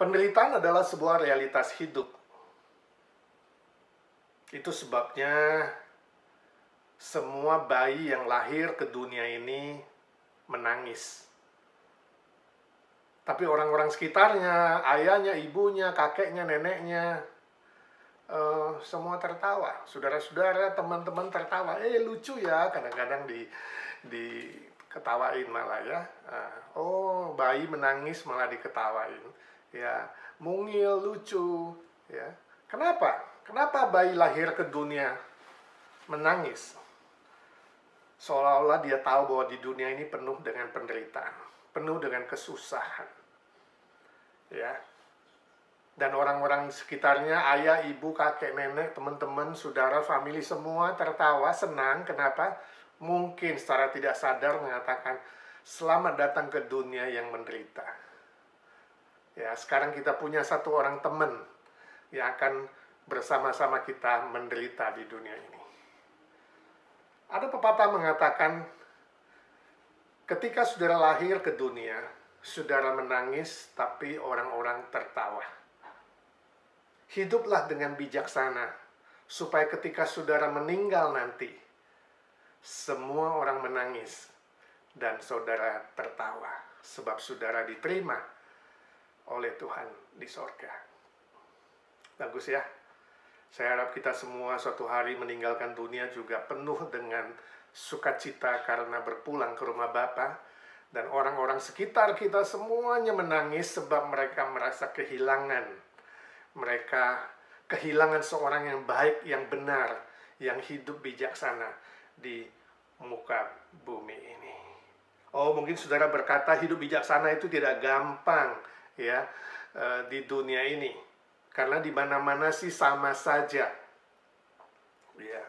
Penderitaan adalah sebuah realitas hidup. Itu sebabnya semua bayi yang lahir ke dunia ini menangis. Tapi orang-orang sekitarnya, ayahnya, ibunya, kakeknya, neneknya, semua tertawa. Saudara-saudara, teman-teman tertawa. Lucu ya, kadang-kadang diketawain malah ya. Oh, bayi menangis malah diketawain. Ya, mungil, lucu. Ya, kenapa? Kenapa bayi lahir ke dunia menangis? Seolah-olah dia tahu bahwa di dunia ini penuh dengan penderitaan, penuh dengan kesusahan. Ya. Dan orang-orang sekitarnya, ayah, ibu, kakek, nenek, teman-teman, saudara, famili semua tertawa, senang. Kenapa? Mungkin secara tidak sadar mengatakan, selamat datang ke dunia yang menderita. Ya, sekarang kita punya satu orang teman yang akan bersama-sama kita menderita di dunia ini. Ada pepatah mengatakan, ketika saudara lahir ke dunia, saudara menangis, tapi orang-orang tertawa. Hiduplah dengan bijaksana, supaya ketika saudara meninggal nanti, semua orang menangis, dan saudara tertawa, sebab saudara diterima oleh Tuhan di sorga. Bagus ya. Saya harap kita semua suatu hari meninggalkan dunia juga penuh dengan sukacita karena berpulang ke rumah Bapa. Dan orang-orang sekitar kita semuanya menangis sebab mereka merasa kehilangan. Mereka kehilangan seorang yang baik, yang benar, yang hidup bijaksana di muka bumi ini. Oh, mungkin saudara berkata hidup bijaksana itu tidak gampang ya di dunia ini. Karena di mana-mana sih sama saja. Ya.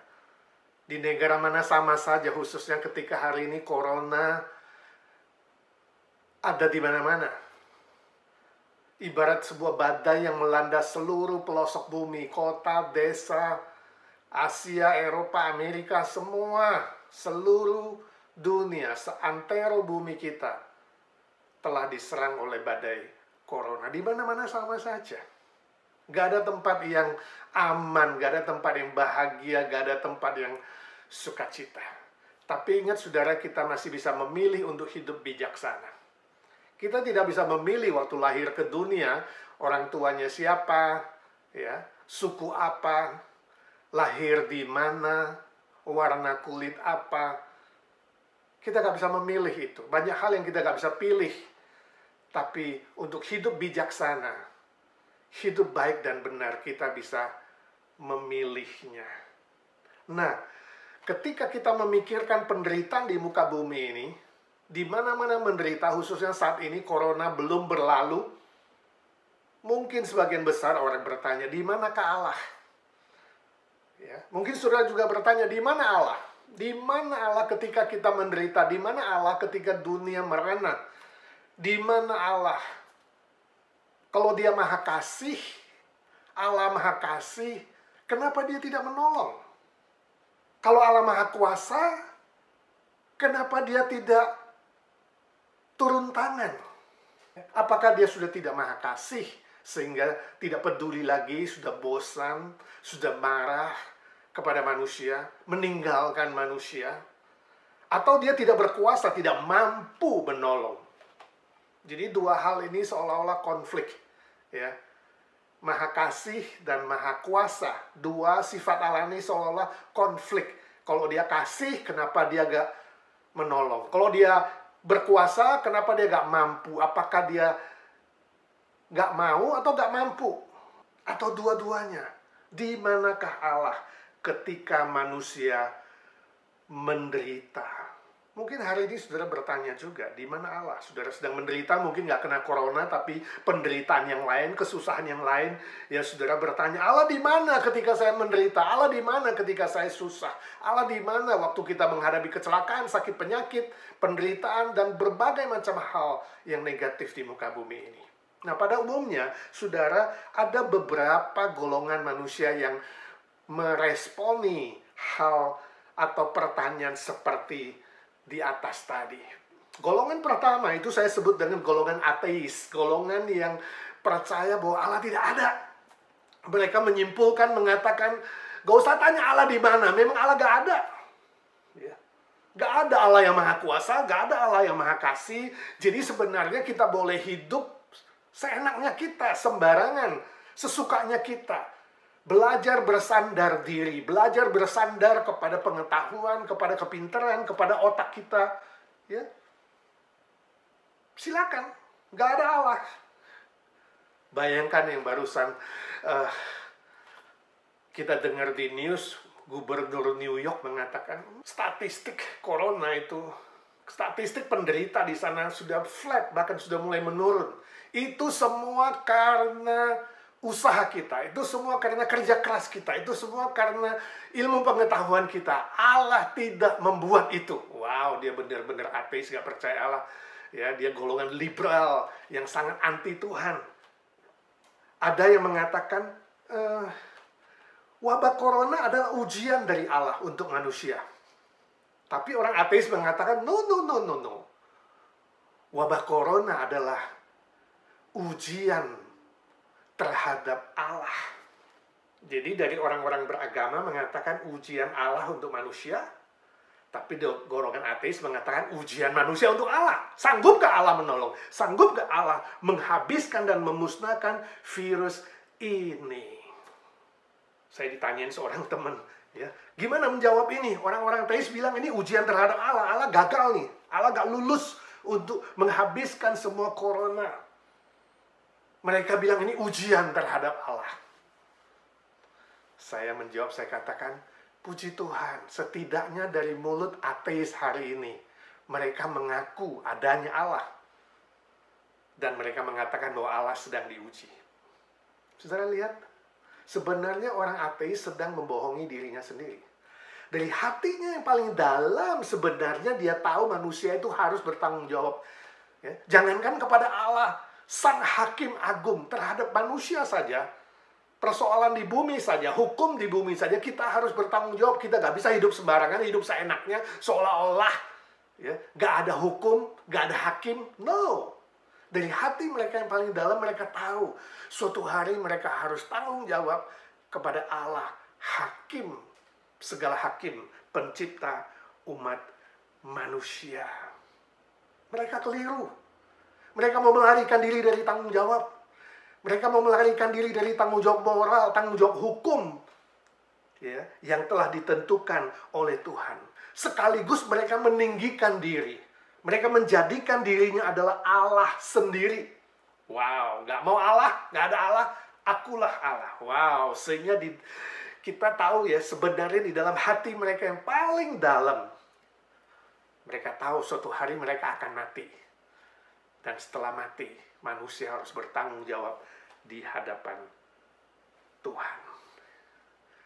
Di negara mana sama saja, khususnya ketika hari ini corona ada di mana-mana. Ibarat sebuah badai yang melanda seluruh pelosok bumi, kota, desa, Asia, Eropa, Amerika, semua, seluruh dunia, seantero bumi kita telah diserang oleh badai corona. Di mana-mana sama saja. Gak ada tempat yang aman, gak ada tempat yang bahagia, gak ada tempat yang sukacita. Tapi ingat saudara, kita masih bisa memilih untuk hidup bijaksana. Kita tidak bisa memilih waktu lahir ke dunia, orang tuanya siapa, ya, suku apa, lahir di mana, warna kulit apa. Kita gak bisa memilih itu. Banyak hal yang kita gak bisa pilih. Tapi untuk hidup bijaksana, hidup baik dan benar, kita bisa memilihnya. Nah, ketika kita memikirkan penderitaan di muka bumi ini, di mana-mana menderita, khususnya saat ini corona belum berlalu, mungkin sebagian besar orang bertanya, di manakah Allah? Ya, mungkin saudara juga bertanya, di mana Allah? Di mana Allah ketika kita menderita? Di mana Allah ketika dunia merana? Di mana Allah? Kalau dia maha kasih, Allah maha kasih, kenapa dia tidak menolong? Kalau Allah maha kuasa, kenapa dia tidak turun tangan? Apakah dia sudah tidak maha kasih, sehingga tidak peduli lagi, sudah bosan, sudah marah kepada manusia, meninggalkan manusia? Atau dia tidak berkuasa, tidak mampu menolong? Jadi dua hal ini seolah-olah konflik, ya. Maha kasih dan maha kuasa, dua sifat Allah ini seolah-olah konflik. Kalau dia kasih, kenapa dia gak menolong? Kalau dia berkuasa, kenapa dia gak mampu? Apakah dia gak mau atau gak mampu? Atau dua-duanya? Di manakah Allah ketika manusia menderita? Mungkin hari ini saudara bertanya juga, di mana Allah? Saudara sedang menderita, mungkin nggak kena corona, tapi penderitaan yang lain, kesusahan yang lain. Ya saudara bertanya, Allah di mana ketika saya menderita? Allah di mana ketika saya susah? Allah di mana waktu kita menghadapi kecelakaan, sakit penyakit, penderitaan, dan berbagai macam hal yang negatif di muka bumi ini. Nah, pada umumnya, saudara, ada beberapa golongan manusia yang meresponi hal atau pertanyaan seperti di atas tadi. Golongan pertama itu saya sebut dengan golongan ateis. Golongan yang percaya bahwa Allah tidak ada. Mereka menyimpulkan, mengatakan, gak usah tanya Allah di mana, memang Allah gak ada. Ya. Gak ada Allah yang maha kuasa, gak ada Allah yang maha kasih. Jadi sebenarnya kita boleh hidup seenaknya kita, sembarangan, sesukanya kita. Belajar bersandar diri, belajar bersandar kepada pengetahuan, kepada kepintaran, kepada otak kita. Ya. Silakan, nggak ada Allah. Bayangkan yang barusan kita dengar di news, Gubernur New York mengatakan statistik corona itu, statistik penderita di sana sudah flat, bahkan sudah mulai menurun. Itu semua karena usaha kita, itu semua karena kerja keras kita, itu semua karena ilmu pengetahuan kita. Allah tidak membuat itu. Wow, dia benar-benar ateis, gak percaya Allah. Ya, dia golongan liberal yang sangat anti Tuhan. Ada yang mengatakan wabah corona adalah ujian dari Allah untuk manusia. Tapi orang ateis mengatakan no. Wabah corona adalah ujian terhadap Allah. Jadi dari orang-orang beragama mengatakan ujian Allah untuk manusia. Tapi golongan ateis mengatakan ujian manusia untuk Allah. Sanggupkah Allah menolong? Sanggupkah Allah menghabiskan dan memusnahkan virus ini? Saya ditanyain seorang teman, ya, gimana menjawab ini? Orang-orang ateis bilang ini ujian terhadap Allah. Allah gagal nih. Allah gak lulus untuk menghabiskan semua corona. Mereka bilang ini ujian terhadap Allah. Saya menjawab, saya katakan, puji Tuhan, setidaknya dari mulut ateis hari ini, mereka mengaku adanya Allah. Dan mereka mengatakan bahwa Allah sedang diuji. Saudara lihat, sebenarnya orang ateis sedang membohongi dirinya sendiri. Dari hatinya yang paling dalam, sebenarnya dia tahu manusia itu harus bertanggung jawab. Ya, jangankan kepada Allah, Sang Hakim Agung, terhadap manusia saja, persoalan di bumi saja, hukum di bumi saja, kita harus bertanggung jawab. Kita gak bisa hidup sembarangan, hidup seenaknya, seolah-olah ya, gak ada hukum, gak ada hakim. No. Dari hati mereka yang paling dalam, mereka tahu suatu hari mereka harus tanggung jawab kepada Allah, hakim, segala hakim, pencipta umat manusia. Mereka keliru. Mereka mau melarikan diri dari tanggung jawab. Mereka mau melarikan diri dari tanggung jawab moral, tanggung jawab hukum, ya, yang telah ditentukan oleh Tuhan. Sekaligus mereka meninggikan diri. Mereka menjadikan dirinya adalah Allah sendiri. Wow, nggak mau Allah, nggak ada Allah, akulah Allah. Wow, sehingga kita tahu ya, sebenarnya di dalam hati mereka yang paling dalam, mereka tahu suatu hari mereka akan mati. Dan setelah mati, manusia harus bertanggung jawab di hadapan Tuhan.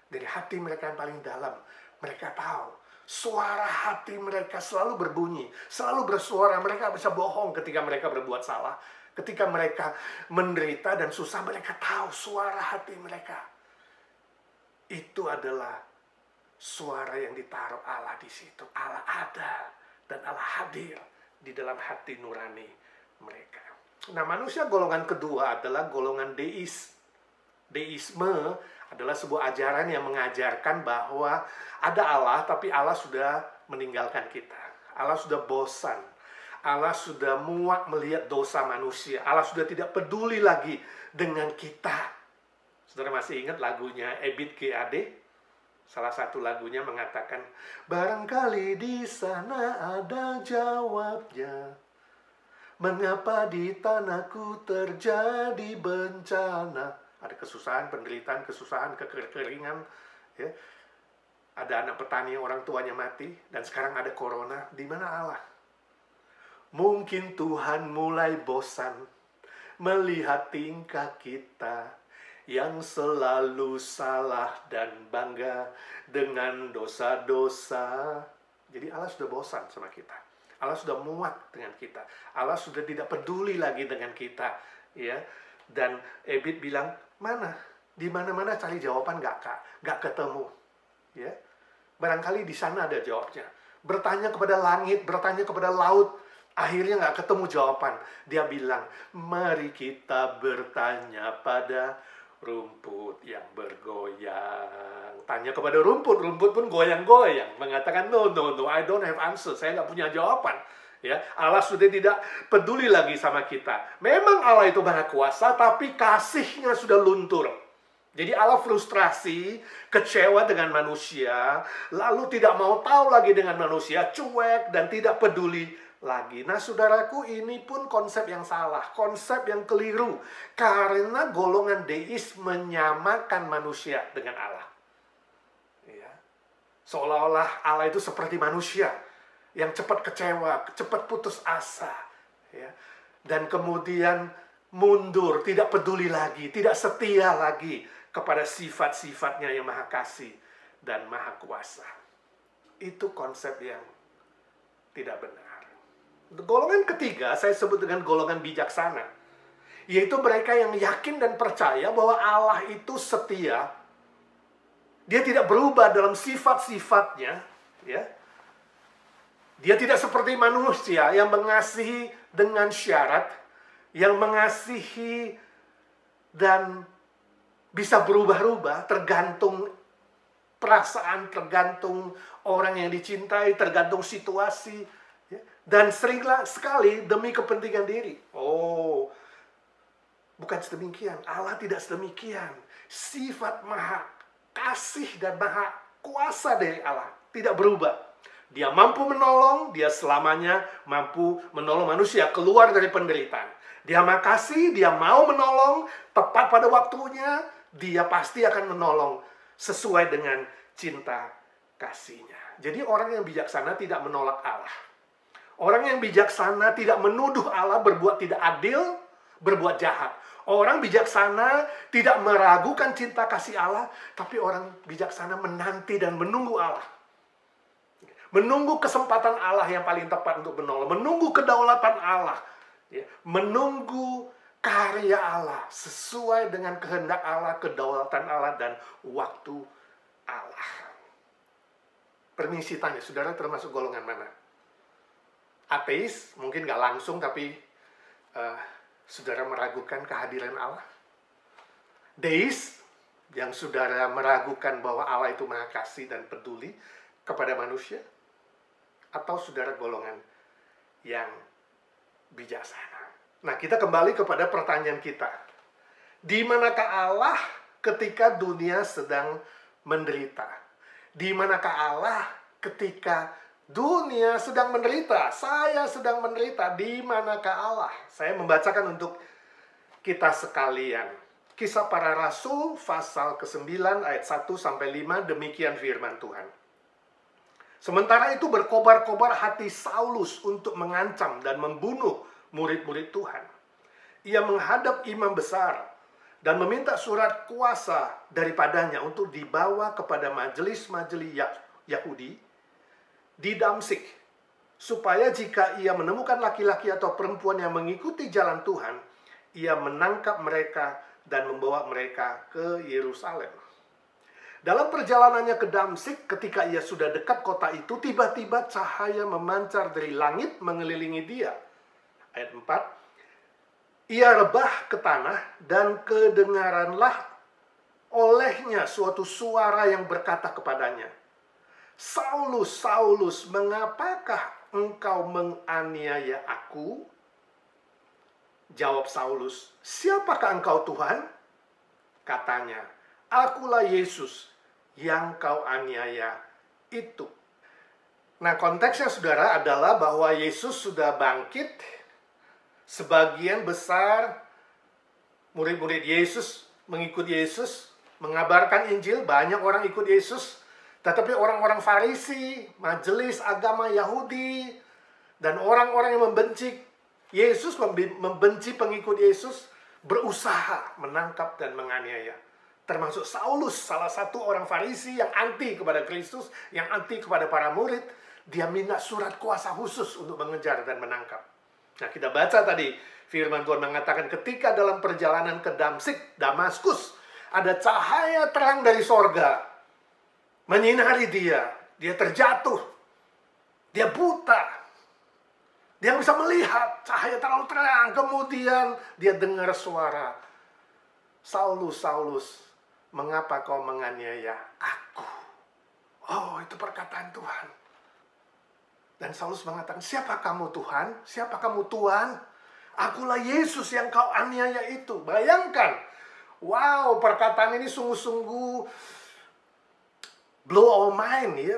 Dari hati mereka yang paling dalam, mereka tahu suara hati mereka selalu berbunyi, selalu bersuara. Mereka bisa bohong ketika mereka berbuat salah. Ketika mereka menderita dan susah, mereka tahu suara hati mereka. Itu adalah suara yang ditaruh Allah di situ. Allah ada dan Allah hadir di dalam hati nurani mereka. Nah, manusia golongan kedua adalah golongan deis. Deisme adalah sebuah ajaran yang mengajarkan bahwa ada Allah, tapi Allah sudah meninggalkan kita. Allah sudah bosan. Allah sudah muak melihat dosa manusia. Allah sudah tidak peduli lagi dengan kita. Saudara masih ingat lagunya Ebit G.A.D? Salah satu lagunya mengatakan, barangkali di sana ada jawabnya. Mengapa di tanahku terjadi bencana? Ada kesusahan, penderitaan, kesusahan, kekeringan. Ya. Ada anak petani yang orang tuanya mati. Dan sekarang ada corona. Di mana Allah? Mungkin Tuhan mulai bosan melihat tingkah kita yang selalu salah dan bangga dengan dosa-dosa. Jadi Allah sudah bosan sama kita. Allah sudah muak dengan kita. Allah sudah tidak peduli lagi dengan kita, ya. Dan Ebit bilang, mana? Di mana-mana cari jawaban nggak ketemu, ya. Barangkali di sana ada jawabnya. Bertanya kepada langit, bertanya kepada laut, Akhirnya nggak ketemu jawaban. Dia bilang, mari kita bertanya pada rumput yang bergoyang. Tanya kepada rumput, rumput pun goyang-goyang. Mengatakan, no, I don't have answer. Saya nggak punya jawaban. Ya, Allah sudah tidak peduli lagi sama kita. Memang Allah itu Maha Kuasa, tapi kasihnya sudah luntur. Jadi Allah frustrasi, kecewa dengan manusia, lalu tidak mau tahu lagi dengan manusia, cuek dan tidak peduli lagi. Nah, saudaraku, ini pun konsep yang salah, konsep yang keliru. Karena golongan deis menyamakan manusia dengan Allah. Ya. Seolah-olah Allah itu seperti manusia, yang cepat kecewa, cepat putus asa. Ya. Dan kemudian mundur, tidak peduli lagi, tidak setia lagi kepada sifat-sifatnya yang Maha Kasih dan Maha Kuasa. Itu konsep yang tidak benar. Golongan ketiga saya sebut dengan golongan bijaksana, yaitu mereka yang yakin dan percaya bahwa Allah itu setia. Dia tidak berubah dalam sifat-sifatnya, ya. Dia tidak seperti manusia yang mengasihi dengan syarat, yang mengasihi dan bisa berubah-ubah tergantung perasaan, tergantung orang yang dicintai, tergantung situasi, ya. Dan seringlah sekali demi kepentingan diri. Oh, bukan sedemikian. Allah tidak sedemikian. Sifat Maha Kasih dan Maha Kuasa dari Allah tidak berubah. Dia mampu menolong, dia selamanya mampu menolong manusia keluar dari penderitaan. Dia Maha Kasih, dia mau menolong tepat pada waktunya, dia pasti akan menolong sesuai dengan cinta kasihnya. Jadi orang yang bijaksana tidak menolak Allah. Orang yang bijaksana tidak menuduh Allah berbuat tidak adil, berbuat jahat. Orang bijaksana tidak meragukan cinta kasih Allah, tapi orang bijaksana menanti dan menunggu Allah. Menunggu kesempatan Allah yang paling tepat untuk menolong. Menunggu kedaulatan Allah. Ya, menunggu karya Allah sesuai dengan kehendak Allah, kedaulatan Allah, dan waktu Allah. Permisi tanya, saudara termasuk golongan mana? Ateis, mungkin nggak langsung, tapi saudara meragukan kehadiran Allah. Deis, yang saudara meragukan bahwa Allah itu Maha Kasih dan peduli kepada manusia. Atau saudara golongan yang bijaksana. Nah, kita kembali kepada pertanyaan kita. Di manakah Allah ketika dunia sedang menderita? Di manakah Allah ketika dunia sedang menderita? Saya sedang menderita. Di manakah Allah? Saya membacakan untuk kita sekalian. Kisah Para Rasul pasal ke-9 ayat 1-5, demikian firman Tuhan. Sementara itu berkobar-kobar hati Saulus untuk mengancam dan membunuh murid-murid Tuhan. Ia menghadap imam besar dan meminta surat kuasa daripadanya untuk dibawa kepada majelis-majelis Yahudi di Damsik, supaya jika ia menemukan laki-laki atau perempuan yang mengikuti jalan Tuhan, ia menangkap mereka dan membawa mereka ke Yerusalem. Dalam perjalanannya ke Damsik, ketika ia sudah dekat kota itu, tiba-tiba cahaya memancar dari langit mengelilingi dia. Ayat 4, ia rebah ke tanah dan kedengaranlah olehnya suatu suara yang berkata kepadanya, Saulus, Saulus, mengapakah engkau menganiaya aku? Jawab Saulus, siapakah engkau Tuhan? Katanya, akulah Yesus yang kau aniaya itu. Nah, konteksnya saudara adalah bahwa Yesus sudah bangkit. Sebagian besar murid-murid Yesus mengikut Yesus, mengabarkan Injil, banyak orang ikut Yesus. Tetapi orang-orang Farisi, majelis agama Yahudi, dan orang-orang yang membenci Yesus, membenci pengikut Yesus, berusaha menangkap dan menganiaya. Termasuk Saulus, salah satu orang Farisi yang anti kepada Kristus, yang anti kepada para murid. Dia minta surat kuasa khusus untuk mengejar dan menangkap. Nah, kita baca tadi, firman Tuhan mengatakan ketika dalam perjalanan ke Damsik, Damaskus, ada cahaya terang dari sorga menyinari dia. Dia terjatuh. Dia buta. Dia Dia bisa melihat cahaya terlalu terang. Kemudian dia dengar suara, Saulus, Saulus, mengapa kau menganiaya aku? Oh, itu perkataan Tuhan. Dan Saulus mengatakan, siapa kamu Tuhan? Siapa kamu Tuhan? Akulah Yesus yang kau aniaya itu. Bayangkan. Wow, perkataan ini sungguh-sungguh blow our mind ya.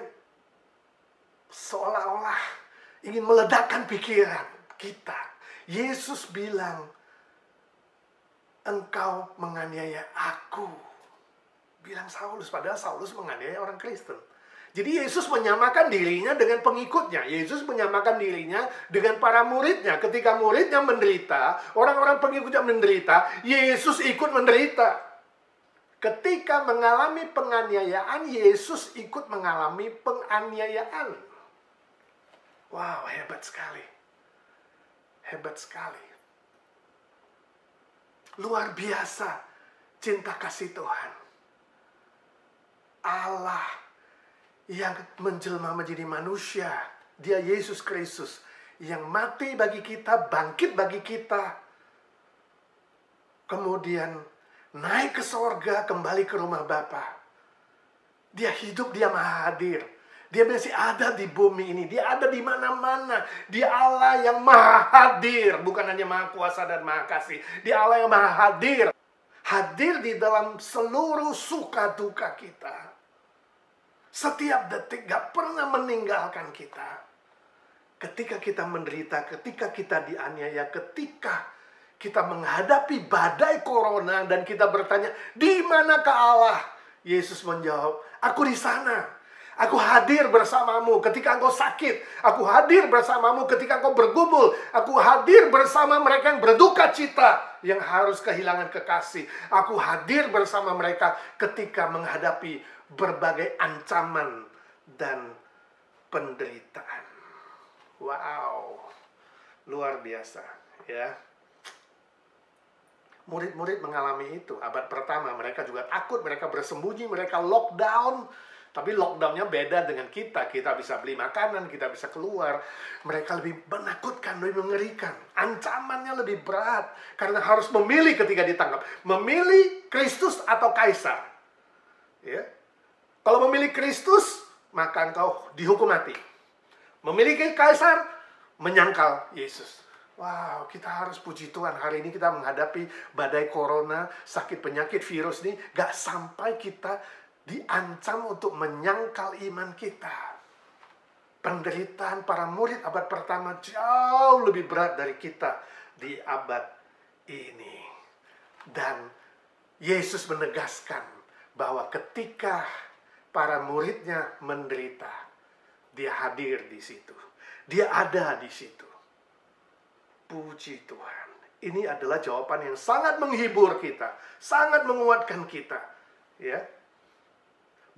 Seolah-olah ingin meledakkan pikiran kita. Yesus bilang, engkau menganiaya aku. Bilang Saulus, padahal Saulus menganiaya orang Kristen. Jadi Yesus menyamakan dirinya dengan pengikutnya. Yesus menyamakan dirinya dengan para muridnya. Ketika muridnya menderita, orang-orang pengikutnya menderita, Yesus ikut menderita. Ketika mengalami penganiayaan, Yesus ikut mengalami penganiayaan. Wow, hebat sekali. Hebat sekali. Luar biasa cinta kasih Tuhan. Allah yang menjelma menjadi manusia, dia Yesus Kristus yang mati bagi kita, bangkit bagi kita, kemudian naik ke sorga, kembali ke rumah Bapa. Dia hidup, dia maha hadir. Dia masih ada di bumi ini, dia ada di mana-mana. Dia Allah yang maha hadir, bukan hanya maha kuasa dan maha kasih. Dia Allah yang maha hadir. Hadir di dalam seluruh suka duka kita. Setiap detik gak pernah meninggalkan kita. Ketika kita menderita, ketika kita dianiaya, ketika kita menghadapi badai corona dan kita bertanya, di manakah Allah? Yesus menjawab, aku di sana. Aku hadir bersamamu ketika engkau sakit. Aku hadir bersamamu ketika engkau bergumul. Aku hadir bersama mereka yang berduka cita, yang harus kehilangan kekasih. Aku hadir bersama mereka ketika menghadapi berbagai ancaman dan penderitaan. Wow, luar biasa ya. Murid-murid mengalami itu. Abad pertama mereka juga takut, mereka bersembunyi, mereka lockdown. Tapi lockdownnya beda dengan kita. Kita bisa beli makanan, kita bisa keluar. Mereka lebih menakutkan, lebih mengerikan. Ancamannya lebih berat. Karena harus memilih ketika ditangkap. Memilih Kristus atau Kaisar. Ya. Kalau memilih Kristus, maka engkau dihukum mati. Memiliki Kaisar, menyangkal Yesus. Wow, kita harus puji Tuhan. Hari ini kita menghadapi badai corona, sakit penyakit virus ini. Gak sampai kita diancam untuk menyangkal iman kita. Penderitaan para murid abad pertama jauh lebih berat dari kita di abad ini. Dan Yesus menegaskan bahwa ketika para muridnya menderita, dia hadir di situ. Dia ada di situ. Puji Tuhan. Ini adalah jawaban yang sangat menghibur kita, sangat menguatkan kita. Ya.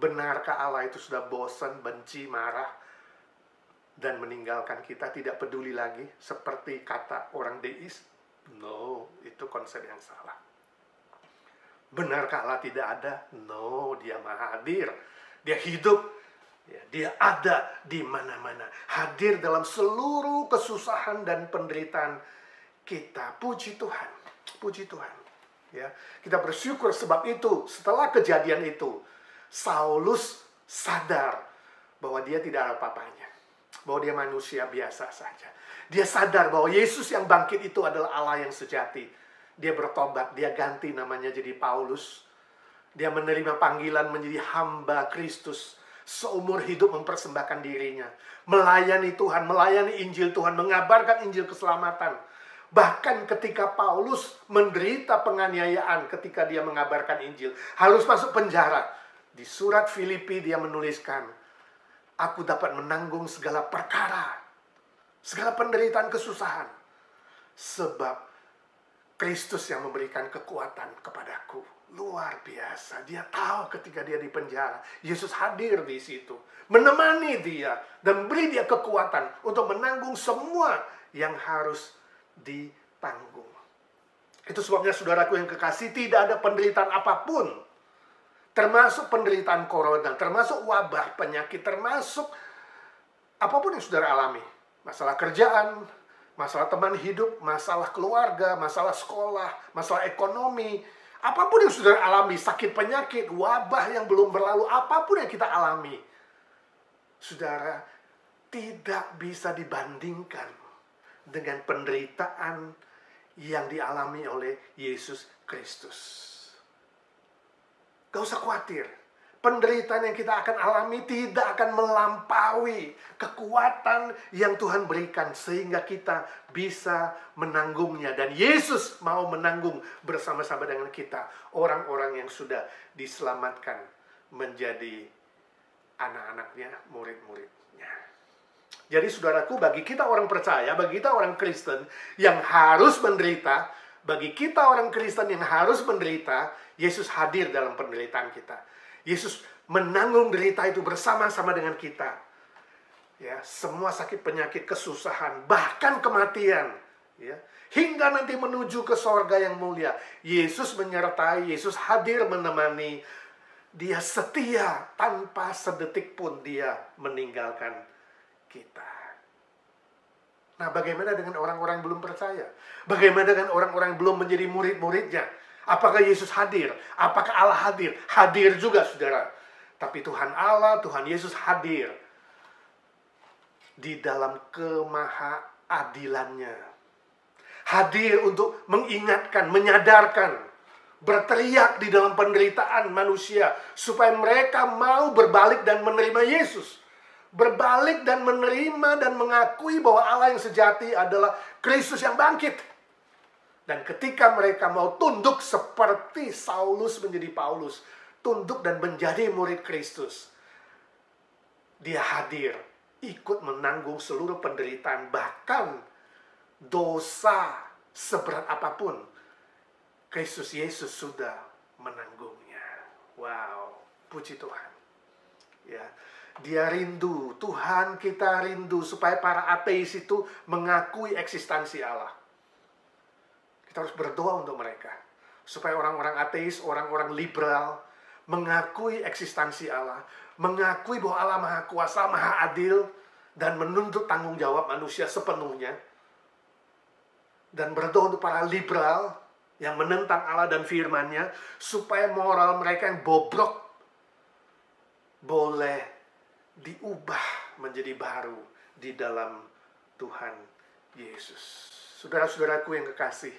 Benarkah Allah itu sudah bosan, benci, marah, dan meninggalkan kita, tidak peduli lagi, seperti kata orang deis? No, itu konsep yang salah. Benarkah Allah tidak ada? No, dia maha hadir. Dia hidup, ya, dia ada di mana-mana. Hadir dalam seluruh kesusahan dan penderitaan kita. Puji Tuhan. Puji Tuhan. Ya, kita bersyukur sebab itu, setelah kejadian itu, Saulus sadar bahwa dia tidak ada apa-apanya. Bahwa dia manusia biasa saja. Dia sadar bahwa Yesus yang bangkit itu adalah Allah yang sejati. Dia bertobat, dia ganti namanya jadi Paulus. Dia menerima panggilan menjadi hamba Kristus. Seumur hidup mempersembahkan dirinya. Melayani Tuhan, melayani Injil Tuhan, mengabarkan Injil keselamatan. Bahkan ketika Paulus menderita penganiayaan ketika dia mengabarkan Injil. Harus masuk penjara. Di surat Filipi dia menuliskan, aku dapat menanggung segala perkara. Segala penderitaan kesusahan. Sebab Kristus yang memberikan kekuatan kepadaku. Luar biasa. Dia tahu ketika dia di penjara, Yesus hadir di situ, menemani dia dan beri dia kekuatan untuk menanggung semua yang harus ditanggung. Itu sebabnya saudaraku yang kekasih, tidak ada penderitaan apapun, termasuk penderitaan corona, termasuk wabah, penyakit, termasuk apapun yang saudara alami. Masalah kerjaan, Masalah teman hidup, masalah keluarga, masalah sekolah, masalah ekonomi. Apapun yang sudah alami, sakit penyakit, wabah yang belum berlalu, apapun yang kita alami. Saudara, tidak bisa dibandingkan dengan penderitaan yang dialami oleh Yesus Kristus. Gak usah khawatir. Penderitaan yang kita akan alami tidak akan melampaui kekuatan yang Tuhan berikan sehingga kita bisa menanggungnya. Dan Yesus mau menanggung bersama-sama dengan kita orang-orang yang sudah diselamatkan menjadi anak-anaknya, murid-muridnya. Jadi saudaraku, bagi kita orang percaya, bagi kita orang Kristen yang harus menderita, bagi kita orang Kristen yang harus menderita, Yesus hadir dalam penderitaan kita. Yesus menanggung derita itu bersama-sama dengan kita. Ya, semua sakit penyakit, kesusahan, bahkan kematian, ya, hingga nanti menuju ke sorga yang mulia. Yesus menyertai, Yesus hadir menemani. Dia setia, tanpa sedetik pun dia meninggalkan kita. Nah, bagaimana dengan orang-orang yang belum percaya? Bagaimana dengan orang-orang yang belum menjadi murid-muridnya? Apakah Yesus hadir? Apakah Allah hadir? Hadir juga, saudara. Tapi Tuhan Allah, Tuhan Yesus hadir di dalam kemahaadilannya. Hadir untuk mengingatkan, menyadarkan, berteriak di dalam penderitaan manusia supaya mereka mau berbalik dan menerima Yesus. Berbalik dan menerima dan mengakui bahwa Allah yang sejati adalah Kristus yang bangkit. Dan ketika mereka mau tunduk seperti Saulus menjadi Paulus, tunduk dan menjadi murid Kristus, dia hadir, ikut menanggung seluruh penderitaan, bahkan dosa seberat apapun, Kristus Yesus sudah menanggungnya. Wow, puji Tuhan. Ya, dia rindu, Tuhan kita rindu supaya para ateis itu mengakui eksistensi Allah. Kita harus berdoa untuk mereka. Supaya orang-orang ateis, orang-orang liberal mengakui eksistensi Allah. Mengakui bahwa Allah Maha Kuasa, Maha Adil. Dan menuntut tanggung jawab manusia sepenuhnya. Dan berdoa untuk para liberal yang menentang Allah dan firman-Nya. Supaya moral mereka yang bobrok boleh diubah menjadi baru di dalam Tuhan Yesus. Saudara-saudaraku yang kekasih,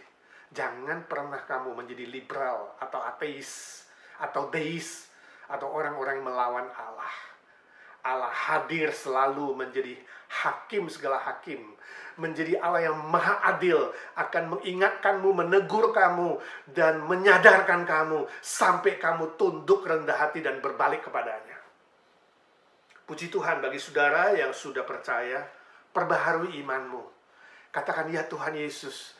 jangan pernah kamu menjadi liberal atau ateis atau deis atau orang-orang yang melawan Allah. Allah hadir selalu menjadi hakim segala hakim, menjadi Allah yang maha adil, akan mengingatkanmu, menegur kamu, dan menyadarkan kamu sampai kamu tunduk rendah hati dan berbalik kepadanya. Puji Tuhan bagi saudara yang sudah percaya, perbaharui imanmu. Katakan, ya Tuhan Yesus,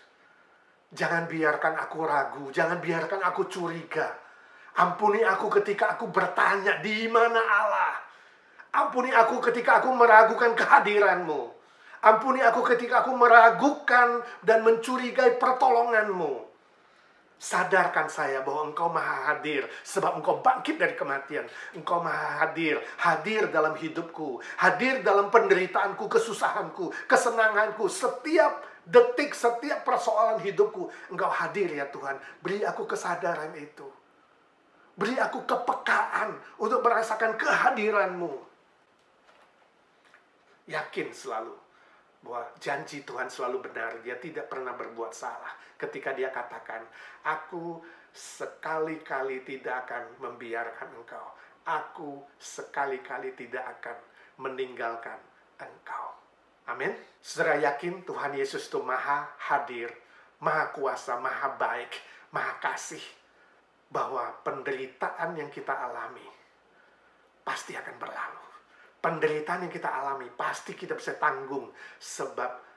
jangan biarkan aku ragu, jangan biarkan aku curiga. Ampuni aku ketika aku bertanya, di mana Allah? Ampuni aku ketika aku meragukan kehadiran-Mu. Ampuni aku ketika aku meragukan dan mencurigai pertolongan-Mu. Sadarkan saya bahwa Engkau maha hadir, sebab Engkau bangkit dari kematian. Engkau maha hadir, hadir dalam hidupku, hadir dalam penderitaanku, kesusahanku, kesenanganku, setiap detik, setiap persoalan hidupku. Engkau hadir ya Tuhan. Beri aku kesadaran itu. Beri aku kepekaan untuk merasakan kehadiran-Mu. Yakin selalu bahwa janji Tuhan selalu benar. Dia tidak pernah berbuat salah ketika dia katakan, aku sekali-kali tidak akan membiarkan engkau. Aku sekali-kali tidak akan meninggalkan engkau. Amin. Saudara yakin Tuhan Yesus itu maha hadir, maha kuasa, maha baik, maha kasih. Bahwa penderitaan yang kita alami pasti akan berlalu. Penderitaan yang kita alami pasti kita bisa tanggung, sebab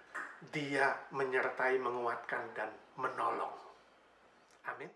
Dia menyertai, menguatkan, dan menolong. Amin.